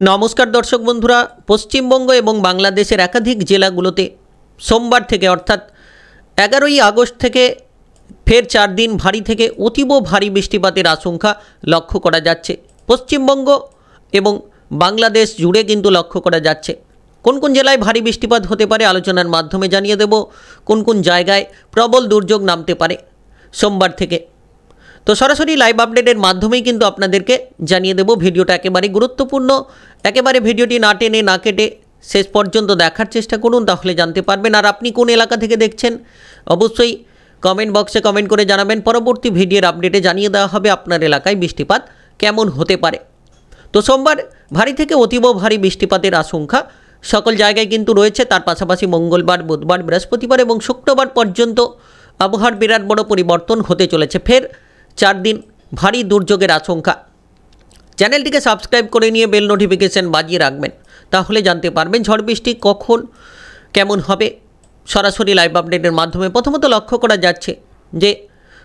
নমস্কার দর্শক বন্ধুরা, পশ্চিমবঙ্গ এবং বাংলাদেশের একাধিক জেলাগুলোতে সোমবার থেকে অর্থাৎ 11ই আগস্ট থেকে ফের 4 দিন ভারী থেকে অতীব ভারী বৃষ্টিপাতের আশঙ্কা লক্ষ্য করা যাচ্ছে। পশ্চিমবঙ্গ এবং বাংলাদেশ জুড়ে কিন্তু লক্ষ্য করা যাচ্ছে। কোন কোন জেলায় ভারী বৃষ্টিপাত হতে পারে আলোচনার মাধ্যমে জানিয়ে দেব, কোন কোন জায়গায় প্রবল দুর্যোগ নামতে পারে সোমবার থেকে। তো সরাসরি লাইভ আপডেটের মাধ্যমেই কিন্তু আপনাদেরকে জানিয়ে দেব। ভিডিওটা একেবারে গুরুত্বপূর্ণ, একেবারে ভিডিওটি না টেনে না কেটে শেষ পর্যন্ত দেখার চেষ্টা করুন, তাহলে জানতে পারবেন। আর আপনি কোন এলাকা থেকে দেখছেন অবশ্যই কমেন্ট বক্সে কমেন্ট করে জানাবেন। পরবর্তী ভিডিওর আপডেটে জানিয়ে দেওয়া হবে আপনার এলাকায় বৃষ্টিপাত কেমন হতে পারে। তো সোমবার ভারী থেকে অতীব ভারী বৃষ্টিপাতের আশঙ্কা সকল জায়গায় কিন্তু রয়েছে। তার পাশাপাশি মঙ্গলবার, বুধবার, বৃহস্পতিবার এবং শুক্রবার পর্যন্ত আবহাওয়ার বিরাট বড় পরিবর্তন হতে চলেছে। ফের 4 দিন ভারী দুর্যোগের আশঙ্কা। চ্যানেলটিকে সাবস্ক্রাইব করে নিয়ে বেল নোটিফিকেশান বাজিয়ে রাখবেন, তাহলে জানতে পারবেন ঝড় বৃষ্টি কখন কেমন হবে সরাসরি লাইভ আপডেটের মাধ্যমে। প্রথমত লক্ষ্য করা যাচ্ছে যে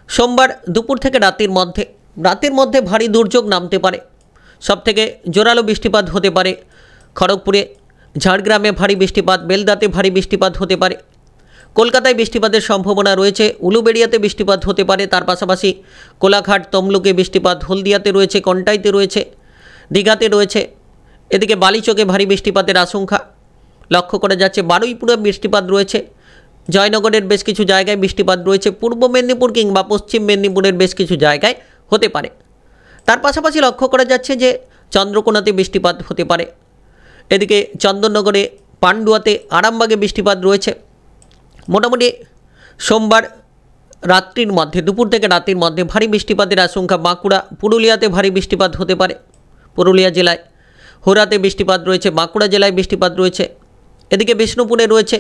সোমবার দুপুর থেকে রাতের মধ্যে ভারী দুর্যোগ নামতে পারে। সবথেকে জোরালো বৃষ্টিপাত হতে পারে খড়গপুরে, ঝাড়গ্রামে ভারী বৃষ্টিপাত, বেলদাতে ভারী বৃষ্টিপাত হতে পারে, কলকাতায় বৃষ্টিপাতের সম্ভাবনা রয়েছে, উলুবেড়িয়াতে বৃষ্টিপাত হতে পারে। তার পাশাপাশি কোলাঘাট, তমলুকে বৃষ্টিপাত, হলদিয়াতে রয়েছে, কন্টাইতে রয়েছে, দীঘাতে রয়েছে। এদিকে বালিচকে ভারী বৃষ্টিপাতের আশঙ্কা লক্ষ্য করা যাচ্ছে। বারুইপুরে বৃষ্টিপাত রয়েছে, জয়নগরের বেশ কিছু জায়গায় বৃষ্টিপাত রয়েছে, পূর্ব মেদিনীপুর কিংবা পশ্চিম মেদিনীপুরের বেশ কিছু জায়গায় হতে পারে। তার পাশাপাশি লক্ষ্য করা যাচ্ছে যে চন্দ্রকোনাতে বৃষ্টিপাত হতে পারে। এদিকে চন্দননগরে, পান্ডুয়াতে, আরামবাগে বৃষ্টিপাত রয়েছে। মোটামুটি সোমবার রাত্রির মধ্যে, দুপুর থেকে রাত্রির মধ্যে ভারী বৃষ্টিপাতের আশঙ্কা। বাঁকুড়া, পুরুলিয়াতে ভারী বৃষ্টিপাত হতে পারে। পুরুলিয়া জেলায় হোরাতে বৃষ্টিপাত রয়েছে, বাঁকুড়া জেলায় বৃষ্টিপাত রয়েছে। এদিকে বিষ্ণুপুরে রয়েছে,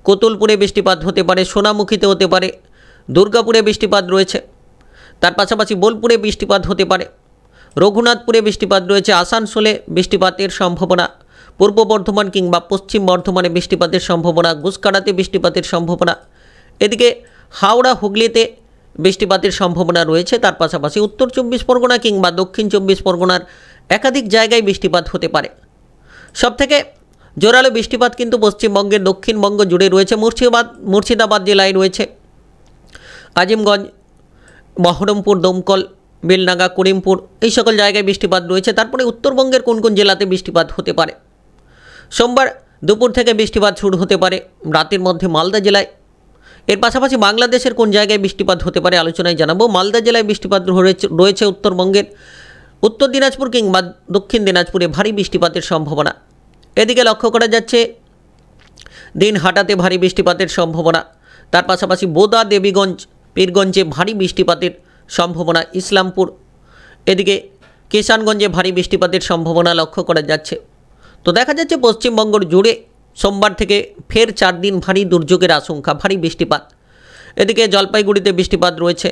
কোতুলপুরে বৃষ্টিপাত হতে পারে, সোনামুখীতে হতে পারে, দুর্গাপুরে বৃষ্টিপাত রয়েছে। তার পাশাপাশি বোলপুরে বৃষ্টিপাত হতে পারে, রঘুনাথপুরে বৃষ্টিপাত রয়েছে, আসানসোলে বৃষ্টিপাতের সম্ভাবনা, পূর্ব বর্ধমান কিংবা পশ্চিম বর্ধমানে বৃষ্টিপাতের সম্ভাবনা, গুসকাড়াতে বৃষ্টিপাতের সম্ভাবনা। এদিকে হাওড়া, হুগলিতে বৃষ্টিপাতের সম্ভাবনা রয়েছে। তার পাশাপাশি উত্তর 24 পরগনা কিংবা দক্ষিণ 24 পরগনার একাধিক জায়গায় বৃষ্টিপাত হতে পারে। সবথেকে জোরালো বৃষ্টিপাত কিন্তু পশ্চিমবঙ্গের দক্ষিণবঙ্গ জুড়ে রয়েছে। মুর্শিদাবাদ জেলায় রয়েছে, আজিমগঞ্জ, বহরমপুর, দমকল, বেলনাগা, করিমপুর, এই সকল জায়গায় বৃষ্টিপাত রয়েছে। তারপরে উত্তরবঙ্গের কোন কোন জেলাতে বৃষ্টিপাত হতে পারে। সোমবার দুপুর থেকে বৃষ্টিপাত শুরু হতে পারে রাতের মধ্যে মালদা জেলায়। এর পাশাপাশি বাংলাদেশের কোন জায়গায় বৃষ্টিপাত হতে পারে আলোচনায় জানাবো। মালদা জেলায় বৃষ্টিপাত রয়েছে। উত্তরবঙ্গের উত্তর দিনাজপুর কিংবা দক্ষিণ দিনাজপুরে ভারী বৃষ্টিপাতের সম্ভাবনা। এদিকে লক্ষ্য করা যাচ্ছে দিনহাটাতে ভারী বৃষ্টিপাতের সম্ভাবনা। তার পাশাপাশি বোদা, দেবীগঞ্জ, পীরগঞ্জে ভারী বৃষ্টিপাতের সম্ভাবনা। ইসলামপুর, এদিকে কিষানগঞ্জে ভারী বৃষ্টিপাতের সম্ভাবনা লক্ষ্য করা যাচ্ছে। তো দেখা যাচ্ছে পশ্চিমবঙ্গ জুড়ে সোমবার থেকে ফের 4 দিন ভারী দুর্যোগের আশঙ্কা, ভারী বৃষ্টিপাত। এদিকে জলপাইগুড়িতে বৃষ্টিপাত রয়েছে,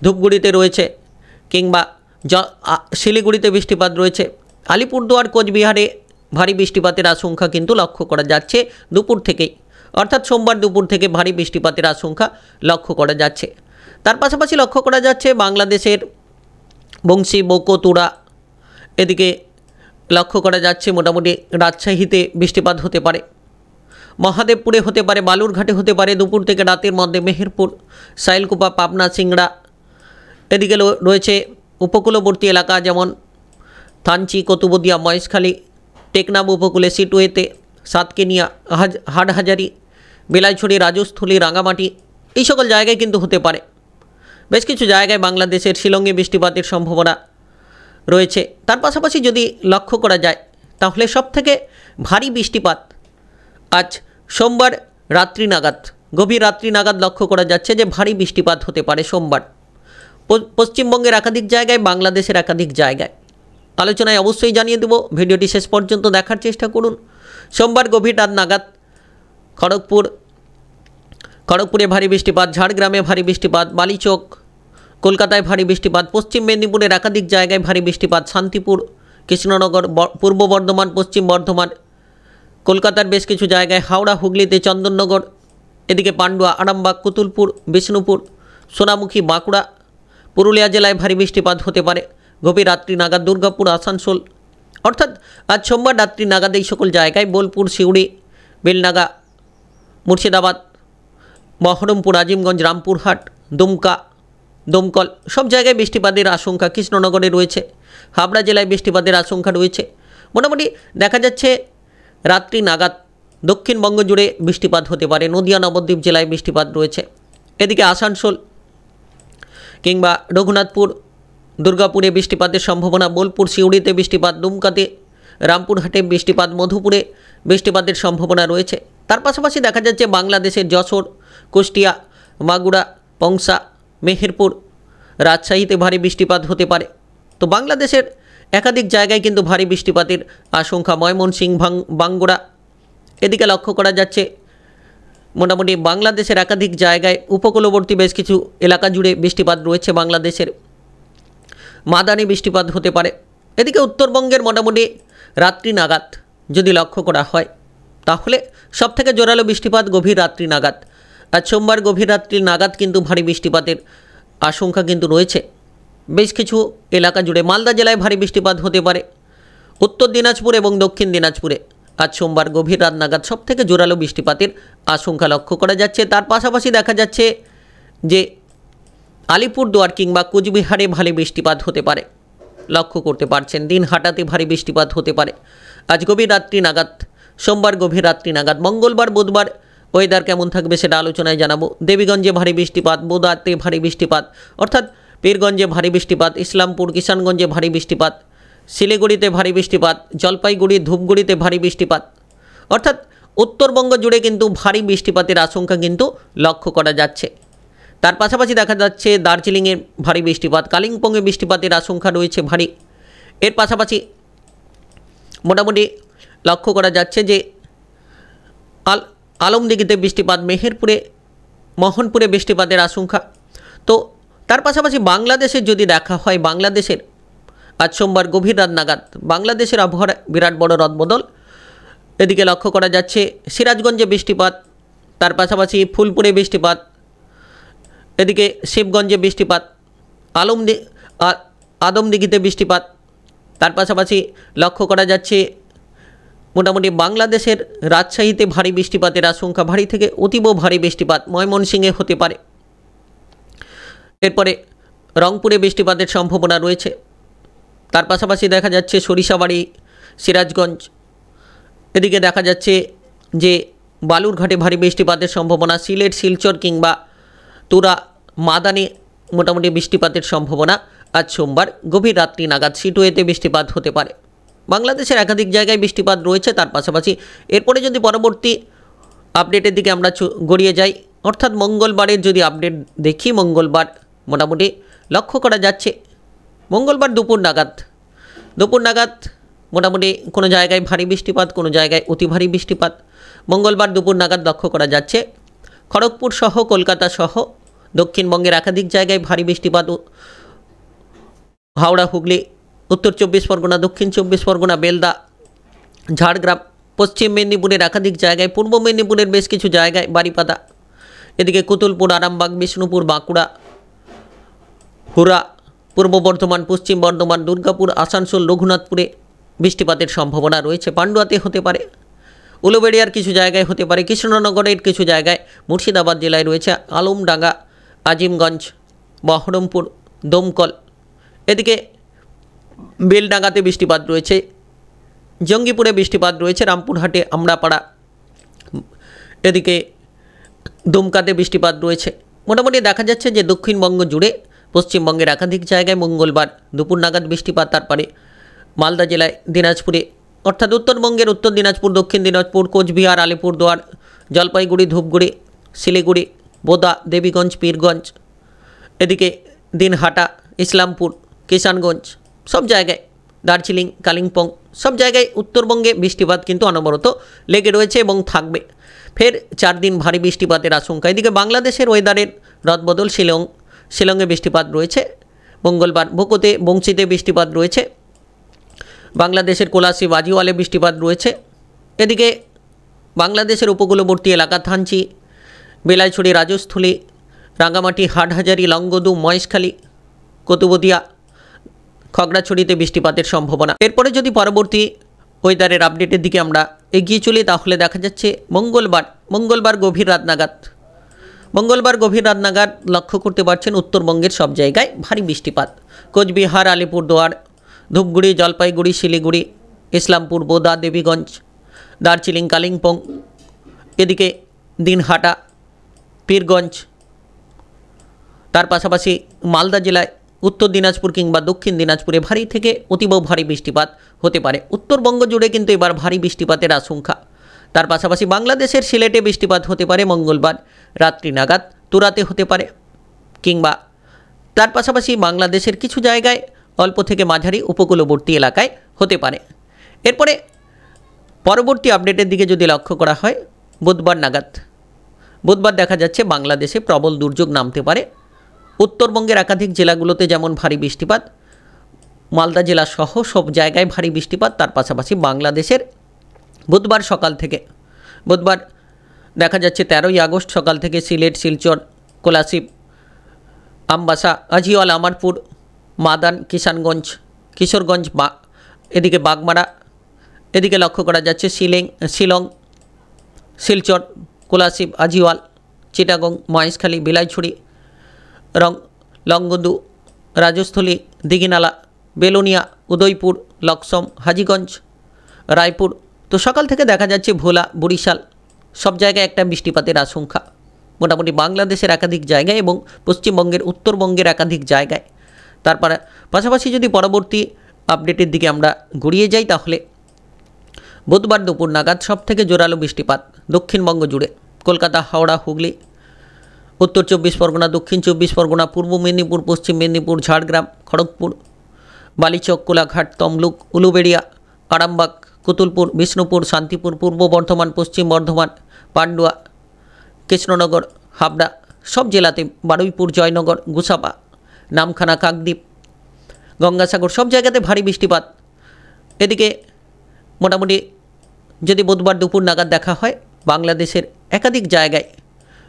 ধূপগুড়িতে রয়েছে, কিংবা শিলিগুড়িতে বৃষ্টিপাত রয়েছে। আলিপুরদুয়ার, কোচবিহারে ভারী বৃষ্টিপাতের আশঙ্কা কিন্তু লক্ষ্য করা যাচ্ছে দুপুর থেকেই, অর্থাৎ সোমবার দুপুর থেকে ভারী বৃষ্টিপাতের আশঙ্কা লক্ষ্য করা যাচ্ছে। তার পাশাপাশি লক্ষ্য করা যাচ্ছে বাংলাদেশের বংশী, বকোতুড়া, এদিকে লক্ষ্য করা যাচ্ছে মোটামুটি রাজশাহীতে বৃষ্টিপাত হতে পারে, মহাদেবপুরে হতে পারে, বালুরঘাটে হতে পারে দুপুর থেকে রাতের মধ্যে, মেহেরপুর, সাইলকুপা, পাবনা, সিংড়া। এদিকে রয়েছে উপকূলবর্তী এলাকা যেমন থানচি, কতুবদিয়া, মহেশখালী, টেকনাফ উপকূলে, সিটুয়েতে, সাতকেনিয়া, হাটহাজারি, বিলাইছড়ি, রাজস্থলী, রাঙামাটি, এই সকল জায়গায় কিন্তু হতে পারে। বেশ কিছু জায়গায় বাংলাদেশের শিলংয়ে বৃষ্টিপাতের সম্ভাবনা রয়েছে। তার পাশাপাশি যদি লক্ষ্য করা যায় তাহলে সবথেকে ভারী বৃষ্টিপাত আজ সোমবার রাত্রি নাগাদ, গভীর রাত্রি নাগাদ লক্ষ্য করা যাচ্ছে যে ভারী বৃষ্টিপাত হতে পারে সোমবার পশ্চিমবঙ্গের একাধিক জায়গায়, বাংলাদেশের একাধিক জায়গায়। আলোচনায় অবশ্যই জানিয়ে দেব, ভিডিওটি শেষ পর্যন্ত দেখার চেষ্টা করুন। সোমবার গভীর রাত নাগাদ খড়গপুরে ভারী বৃষ্টিপাত, ঝাড়গ্রামে ভারী বৃষ্টিপাত, বালিচক, কলকাতায় ভারী বৃষ্টিপাত, পশ্চিম মেদিনীপুরের একাধিক জায়গায় ভারী বৃষ্টিপাত, শান্তিপুর, কৃষ্ণনগর, পূর্ব বর্ধমান, পশ্চিম বর্ধমান, কলকাতার বেশ কিছু জায়গায়, হাওড়া, হুগলিতে, চন্দননগর, এদিকে পান্ডুয়া, আরামবাগ, কুতুলপুর, বিষ্ণুপুর, সোনামুখী, বাঁকুড়া, পুরুলিয়া জেলায় ভারী বৃষ্টিপাত হতে পারে। গভীর রাত্রি নাগাদ দুর্গাপুর, আসানসোল, অর্থাৎ আজ সোমবার রাত্রি নাগাদ এই সকল জায়গায় বোলপুর, সিউড়ি, বেলনাগা, মুর্শিদাবাদ, বহরমপুর, আজিমগঞ্জ, রামপুরহাট, দুমকা, দমকল সব জায়গায় বৃষ্টিপাতের আশঙ্কা। কৃষ্ণনগরে রয়েছে, হাবড়া জেলায় বৃষ্টিপাতের আশঙ্কা রয়েছে। মোটামুটি দেখা যাচ্ছে রাত্রি নাগাদ দক্ষিণবঙ্গ জুড়ে বৃষ্টিপাত হতে পারে। নদিয়া, নবদ্বীপ জেলায় বৃষ্টিপাত রয়েছে। এদিকে আসানসোল কিংবা রঘুনাথপুর, দুর্গাপুরে বৃষ্টিপাতের সম্ভাবনা, বোলপুর, সিউড়িতে বৃষ্টিপাত, দুমকাতে, রামপুরহাটে বৃষ্টিপাত, মধুপুরে বৃষ্টিপাতের সম্ভাবনা রয়েছে। তার পাশাপাশি দেখা যাচ্ছে বাংলাদেশের যশোর, কুষ্টিয়া, মাগুরা, পংসা, মেহেরপুর, রাজশাহীতে ভারী বৃষ্টিপাত হতে পারে। তো বাংলাদেশের একাধিক জায়গায় কিন্তু ভারী বৃষ্টিপাতের আশঙ্কা। ময়মনসিংহ, বাঙ্গুড়া, এদিকে লক্ষ্য করা যাচ্ছে মোটামুটি বাংলাদেশের একাধিক জায়গায় উপকূলবর্তী বেশ কিছু এলাকা জুড়ে বৃষ্টিপাত রয়েছে। বাংলাদেশের মাদানি বৃষ্টিপাত হতে পারে। এদিকে উত্তরবঙ্গের মোটামুটি রাত্রি নাগাদ যদি লক্ষ্য করা হয় তাহলে সবথেকে জোরালো বৃষ্টিপাত গভীর রাত্রি নাগাদ। আজ সোমবার গভীর রাত্রি নাগাদ কিন্তু ভারী বৃষ্টিপাতের আশঙ্কা কিন্তু রয়েছে বেশ কিছু এলাকা জুড়ে। মালদা জেলায় ভারী বৃষ্টিপাত হতে পারে। উত্তর দিনাজপুর এবং দক্ষিণ দিনাজপুরে আজ সোমবার গভীর রাত নাগাদ সবথেকে জোরালো বৃষ্টিপাতের আশঙ্কা লক্ষ্য করা যাচ্ছে। তার পাশাপাশি দেখা যাচ্ছে যে আলিপুরদুয়ার কিংবা কোচবিহারে ভারী বৃষ্টিপাত হতে পারে, লক্ষ্য করতে পারছেন। দিনহাটাতে ভারী বৃষ্টিপাত হতে পারে আজ গভীর রাত্রি নাগাদ, সোমবার গভীর রাত্রি নাগাদ। মঙ্গলবার, বুধবার ওয়েদার কেমন থাকবে সেটা আলোচনায় জানাবো। দেবীগঞ্জে ভারী বৃষ্টিপাত, বোদাতে ভারী বৃষ্টিপাত, অর্থাৎ পীরগঞ্জে ভারী বৃষ্টিপাত, ইসলামপুর, কিষানগঞ্জে ভারী বৃষ্টিপাত, শিলিগুড়িতে ভারী বৃষ্টিপাত, জলপাইগুড়ি, ধূপগুড়িতে ভারী বৃষ্টিপাত, অর্থাৎ উত্তরবঙ্গ জুড়ে কিন্তু ভারী বৃষ্টিপাতের আশঙ্কা কিন্তু লক্ষ্য করা যাচ্ছে। তার পাশাপাশি দেখা যাচ্ছে দার্জিলিংয়ে ভারী বৃষ্টিপাত, কালিম্পংয়ে বৃষ্টিপাতের আশঙ্কা রয়েছে ভারী। এর পাশাপাশি মোটামুটি লক্ষ্য করা যাচ্ছে যে আলমদিঘিতে বৃষ্টিপাত, মেহেরপুরে, মোহনপুরে বৃষ্টিপাতের আশঙ্কা। তো তার পাশাপাশি বাংলাদেশের যদি দেখা হয়, বাংলাদেশের আজ সোমবার গভীর রাত নাগাদ বাংলাদেশের আবহাওয়ার বিরাট বড় রদবদল এদিকে লক্ষ্য করা যাচ্ছে। সিরাজগঞ্জে বৃষ্টিপাত, তার পাশাপাশি ফুলপুরে বৃষ্টিপাত, এদিকে শিবগঞ্জে বৃষ্টিপাত, আদমদিঘিতে বৃষ্টিপাত। তার পাশাপাশি লক্ষ্য করা যাচ্ছে মোটামুটি বাংলাদেশের রাজশাহীতে ভারী বৃষ্টিপাতের আশঙ্কা, ভারী থেকে অতীব ভারী বৃষ্টিপাত ময়মনসিংহে হতে পারে। এরপরে রংপুরে বৃষ্টিপাতের সম্ভাবনা রয়েছে। তার পাশাপাশি দেখা যাচ্ছে সরিষাবাড়ি, সিরাজগঞ্জ, এদিকে দেখা যাচ্ছে যে বালুরঘাটে ভারী বৃষ্টিপাতের সম্ভাবনা, সিলেট, শিলচর কিংবা তুরা, মাদানে মোটামুটি বৃষ্টিপাতের সম্ভাবনা আজ সোমবার গভীর রাত্রি নাগাদ। সিটুয়েতে বৃষ্টিপাত হতে পারে। বাংলাদেশের একাধিক জায়গায় বৃষ্টিপাত রয়েছে। তার পাশাপাশি এরপরে যদি পরবর্তী আপডেটের দিকে আমরা গড়িয়ে যাই, অর্থাৎ মঙ্গলবারের যদি আপডেট দেখি, মঙ্গলবার মোটামুটি লক্ষ্য করা যাচ্ছে মঙ্গলবার দুপুর নাগাদ মোটামুটি কোনো জায়গায় ভারী বৃষ্টিপাত, কোনো জায়গায় অতি ভারী বৃষ্টিপাত মঙ্গলবার দুপুর নাগাদ লক্ষ্য করা যাচ্ছে। খড়গপুর সহ কলকাতা সহ দক্ষিণবঙ্গের একাধিক জায়গায় ভারী বৃষ্টিপাত, হাওড়া, হুগলি, উত্তর 24 পরগনা, দক্ষিণ 24 পরগনা, বেলদা, ঝাড়গ্রাম, পশ্চিম মেদিনীপুরের একাধিক জায়গায়, পূর্ব মেদিনীপুরের বেশ কিছু জায়গায়, বারিপাদা, এদিকে কুতুলপুর, আরামবাগ, বিষ্ণুপুর, বাঁকুড়া, হুরা, পূর্ব বর্ধমান, পশ্চিম বর্ধমান, দুর্গাপুর, আসানসোল, রঘুনাথপুরে বৃষ্টিপাতের সম্ভাবনা রয়েছে। পান্ডুয়াতে হতে পারে, উলুবেড়িয়ার কিছু জায়গায় হতে পারে, কৃষ্ণনগরের কিছু জায়গায়, মুর্শিদাবাদ জেলায় রয়েছে আলমডাঙ্গা, আজিমগঞ্জ, বহরমপুর, দমকল, এদিকে বেলডাঙ্গাতে বৃষ্টিপাত রয়েছে, জঙ্গিপুরে বৃষ্টিপাত রয়েছে, রামপুরহাটে, আমড়াপাড়া, এদিকে দুমকাতে বৃষ্টিপাত রয়েছে। মোটামুটি দেখা যাচ্ছে যে দক্ষিণবঙ্গ জুড়ে পশ্চিমবঙ্গের একাধিক জায়গায় মঙ্গলবার দুপুর নাগাদ বৃষ্টিপাত। তারপরে মালদা জেলায়, দিনাজপুরে, অর্থাৎ উত্তরবঙ্গের উত্তর দিনাজপুর, দক্ষিণ দিনাজপুর, কোচবিহার, আলিপুরদুয়ার, জলপাইগুড়ি, ধূপগুড়ি, শিলিগুড়ি, বোদা, দেবীগঞ্জ, পীরগঞ্জ, এদিকে দিনহাটা, ইসলামপুর, কিষানগঞ্জ সব জায়গায়, দার্জিলিং, কালিম্পং সব জায়গায় উত্তরবঙ্গে বৃষ্টিপাত কিন্তু অনবরত লেগে রয়েছে এবং থাকবে। ফের 4 দিন ভারী বৃষ্টিপাতের আশঙ্কা। এদিকে বাংলাদেশের ওয়েদারের রদবদল, শিলংয়ে বৃষ্টিপাত রয়েছে মঙ্গলবার, বোকোতে, বংশীতে বৃষ্টিপাত রয়েছে, বাংলাদেশের কোলাসি, বাজিওয়ালে বৃষ্টিপাত রয়েছে। এদিকে বাংলাদেশের উপকূলবর্তী এলাকা থানচি, বেলাইছড়ি, রাজস্থলী, রাঙ্গামাটি, হাটহাজারি, লংগদু, মহেশখালী, কতুবদিয়া, খাগড়াছড়িতে বৃষ্টিপাতের সম্ভাবনা। এরপরে যদি পরবর্তী ওয়েদারের আপডেটের দিকে আমরা এগিয়ে চলি, তাহলে দেখা যাচ্ছে মঙ্গলবার গভীর রাত নাগাদ লক্ষ্য করতে পারছেন উত্তরবঙ্গের সব জায়গায় ভারী বৃষ্টিপাত। কোচবিহার, আলিপুরদুয়ার, ধূপগুড়ি, জলপাইগুড়ি, শিলিগুড়ি, ইসলামপুর, বোদা, দেবীগঞ্জ, দার্জিলিং, কালিম্পং, এদিকে দিনহাটা, পীরগঞ্জ, তার পাশাপাশি মালদা জেলায়, উত্তর দিনাজপুর কিংবা দক্ষিণ দিনাজপুরে ভারী থেকে অতীব ভারী বৃষ্টিপাত হতে পারে। উত্তরবঙ্গ জুড়ে কিন্তু এবার ভারী বৃষ্টিপাতের আশঙ্কা। তার পাশাপাশি বাংলাদেশের সিলেটে বৃষ্টিপাত হতে পারে মঙ্গলবার রাত্রি নাগাদ, তুরাতে হতে পারে, কিংবা তার পাশাপাশি বাংলাদেশের কিছু জায়গায় অল্প থেকে মাঝারি উপকূলবর্তী এলাকায় হতে পারে। এরপরে পরবর্তী আপডেটের দিকে যদি লক্ষ্য করা হয়, বুধবার দেখা যাচ্ছে বাংলাদেশে প্রবল দুর্যোগ নামতে পারে। উত্তরবঙ্গের একাধিক জেলাগুলোতে যেমন ভারী বৃষ্টিপাত, মালদা জেলা সহ সব জায়গায় ভারী বৃষ্টিপাত। তার পাশাপাশি বাংলাদেশের বুধবার দেখা যাচ্ছে 13ই আগস্ট সকাল থেকে সিলেট, শিলচর, কোলাশিব, আমবাসা, আজিওয়াল, আমারপুর, মাদান, কিশোরগঞ্জ, এদিকে বাগমারা, এদিকে লক্ষ্য করা যাচ্ছে শিলং, শিলচর, কোলাশিব, আজিওয়াল, চিটাগং, মহেশখালী, বিলাইছড়ি, লংগদু, রাজস্থলী, দিঘিনালা, বেলোনিয়া, উদয়পুর, লক্সম, হাজীগঞ্জ, রায়পুর। তো সকাল থেকে দেখা যাচ্ছে ভোলা, বরিশাল সব জায়গায় একটা বৃষ্টিপাতের আশঙ্কা, মোটামুটি বাংলাদেশের একাধিক জায়গায় এবং পশ্চিমবঙ্গের উত্তরবঙ্গের একাধিক জায়গায়। তারপরে পাশাপাশি যদি পরবর্তী আপডেটের দিকে আমরা গড়িয়ে যাই, তাহলে বুধবার দুপুর নাগাদ সবথেকে জোরালো বৃষ্টিপাত দক্ষিণবঙ্গ জুড়ে, কলকাতা, হাওড়া, হুগলি, উত্তর 24 পরগনা, দক্ষিণ 24 পরগনা, পূর্ব মেদিনীপুর, পশ্চিম মেদিনীপুর, ঝাড়গ্রাম, খড়গপুর, বালিচক, কোলাঘাট, তমলুক, উলুবেড়িয়া, আরামবাগ, কুতুলপুর, বিষ্ণুপুর, শান্তিপুর, পূর্ব বর্ধমান, পশ্চিম বর্ধমান, পান্ডুয়া, কৃষ্ণনগর, হাবড়া সব জেলাতে, বারুইপুর, জয়নগর, গুসাপা, নামখানা, কাকদ্বীপ, গঙ্গাসাগর সব জায়গাতে ভারী বৃষ্টিপাত। এদিকে মোটামুটি যদি বুধবার দুপুর নাগাদ দেখা হয়, বাংলাদেশের একাধিক জায়গায়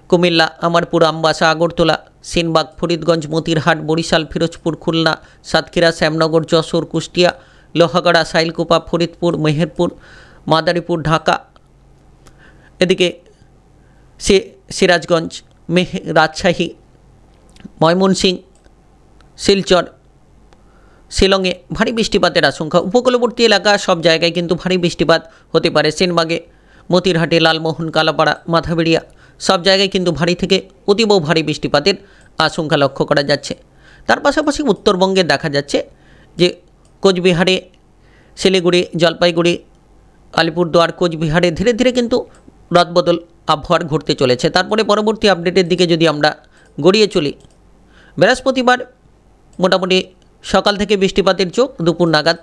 কুমিল্লা, আমারপুর, আমবাসা, আগরতলা, সেনবাগ, ফরিদগঞ্জ, মতিরহাট, বরিশাল, ফিরোজপুর, খুলনা, সাতক্ষীরা, শ্যামনগর, যশোর, কুষ্টিয়া, লোহাগড়া, সাইলকুপা, ফরিদপুর, মেহেরপুর, মাদারীপুর, ঢাকা, এদিকে সিরাজগঞ্জ, রাজশাহী, ময়মনসিংহ, শিলচর, শিলংয়ে ভারী বৃষ্টিপাতের আশঙ্কা। উপকূলবর্তী এলাকা সব জায়গায় কিন্তু ভারী বৃষ্টিপাত হতে পারে। সেনবাগে, মতিরহাটে, লালমোহন, কালাপাড়া, মাথাবেড়িয়া সব জায়গায় কিন্তু ভারী থেকে অতীব ভারী বৃষ্টিপাতের আশঙ্কা লক্ষ্য করা যাচ্ছে। তার পাশাপাশি উত্তরবঙ্গে দেখা যাচ্ছে যে কোচবিহারে, শিলিগুড়ি, জলপাইগুড়ি, আলিপুরদুয়ার, কোচবিহারে ধীরে ধীরে কিন্তু রদবদল আবহাওয়ার ঘটতে চলেছে। তারপরে পরবর্তী আপডেটের দিকে যদি আমরা গড়িয়ে চলি, বৃহস্পতিবার মোটামুটি সকাল থেকে বৃষ্টিপাতের চোখ, দুপুর নাগাদ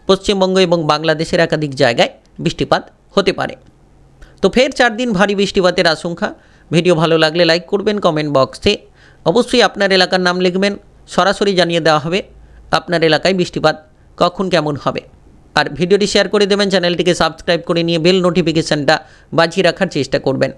পশ্চিমবঙ্গ এবং বাংলাদেশের একাধিক জায়গায় বৃষ্টিপাত হতে পারে। তো ফের 4 দিন ভারী বৃষ্টিপাতের আশঙ্কা। ভিডিও ভালো লাগলে লাইক করবেন, কমেন্ট বক্সে অবশ্যই আপনার এলাকার নাম লিখবেন, সরাসরি জানিয়ে দেওয়া হবে আপনার এলাকায় বৃষ্টিপাত কখন কেমন হবে। আর ভিডিওটি শেয়ার করে দেবেন, চ্যানেলটিকে সাবস্ক্রাইব করে নিয়ে বেল নোটিফিকেশানটা বাজিয়ে রাখার চেষ্টা করবেন।